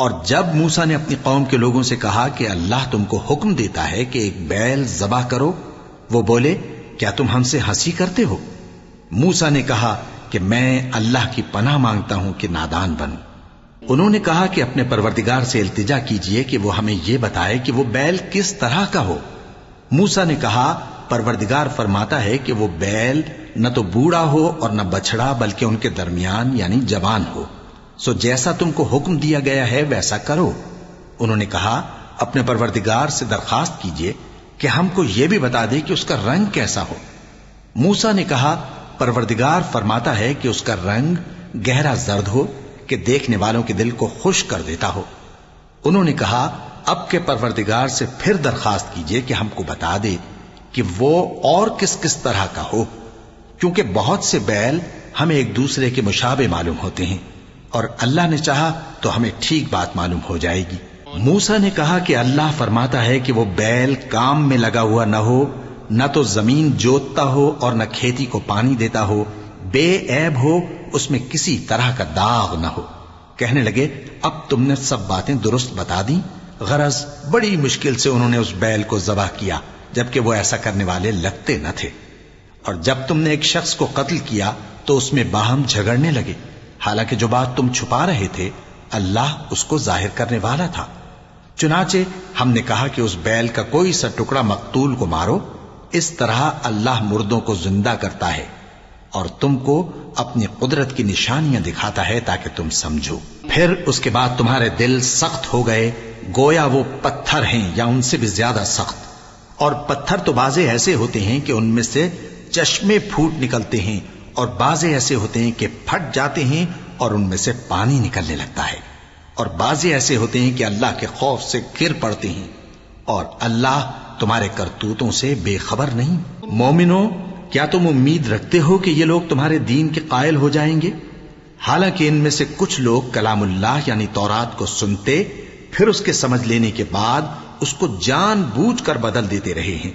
اور جب موسیٰ نے اپنی قوم کے لوگوں سے کہا کہ اللہ تم کو حکم دیتا ہے کہ ایک بیل ذبح کرو، وہ بولے کیا تم ہم سے ہنسی کرتے ہو؟ موسیٰ نے کہا کہ میں اللہ کی پناہ مانگتا ہوں کہ نادان بنوں۔ انہوں نے کہا کہ اپنے پروردگار سے التجا کیجئے کہ وہ ہمیں یہ بتائے کہ وہ بیل کس طرح کا ہو۔ موسیٰ نے کہا پروردگار فرماتا ہے کہ وہ بیل نہ تو بوڑھا ہو اور نہ بچڑا، بلکہ ان کے درمیان یعنی جوان ہو، سو جیسا تم کو حکم دیا گیا ہے ویسا کرو۔ انہوں نے کہا اپنے پروردگار سے درخواست کیجئے کہ ہم کو یہ بھی بتا دے کہ اس کا رنگ کیسا ہو۔ موسیٰ نے کہا پروردگار فرماتا ہے کہ اس کا رنگ گہرا زرد ہو کہ دیکھنے والوں کے دل کو خوش کر دیتا ہو۔ انہوں نے کہا اب کے پروردگار سے پھر درخواست کیجئے کہ ہم کو بتا دے کہ وہ اور کس کس طرح کا ہو، کیونکہ بہت سے بیل ہمیں ایک دوسرے کے مشابہ معلوم ہوتے ہیں، اور اللہ نے چاہا تو ہمیں ٹھیک بات معلوم ہو جائے گی۔ موسیٰ نے کہا کہ اللہ فرماتا ہے کہ وہ بیل کام میں لگا ہوا نہ ہو، نہ تو زمین جوتتا ہو اور نہ کھیتی کو پانی دیتا ہو، بے عیب ہو، اس میں کسی طرح کا داغ نہ ہو۔ کہنے لگے اب تم نے سب باتیں درست بتا دیں۔ غرض بڑی مشکل سے انہوں نے اس بیل کو ذبح کیا، جبکہ وہ ایسا کرنے والے لگتے نہ تھے۔ اور جب تم نے ایک شخص کو قتل کیا تو اس میں باہم جھگڑنے لگے، حالانکہ جو بات تم چھپا رہے تھے اللہ اس کو ظاہر کرنے والا تھا۔ چنانچہ ہم نے کہا کہ اس بیل کا کوئی سا ٹکڑا مقتول کو مارو، اس طرح اللہ مردوں کو زندہ کرتا ہے اور تم کو اپنی قدرت کی نشانیاں دکھاتا ہے تاکہ تم سمجھو۔ پھر اس کے بعد تمہارے دل سخت ہو گئے، گویا وہ پتھر ہیں یا ان سے بھی زیادہ سخت۔ اور پتھر تو بازے ایسے ہوتے ہیں کہ ان میں سے چشمے پھوٹ نکلتے ہیں، اور بازے ایسے ہوتے ہیں کہ پھٹ جاتے ہیں اور ان میں سے پانی نکلنے لگتا ہے، اور بازے ایسے ہوتے ہیں کہ اللہ کے خوف سے گر پڑتے ہیں، اور اللہ تمہارے کرتوتوں سے بے خبر نہیں۔ مومنو، کیا تم امید رکھتے ہو کہ یہ لوگ تمہارے دین کے قائل ہو جائیں گے؟ حالانکہ ان میں سے کچھ لوگ کلام اللہ یعنی تورات کو سنتے، پھر اس کے سمجھ لینے کے بعد اس کو جان بوجھ کر بدل دیتے رہے ہیں۔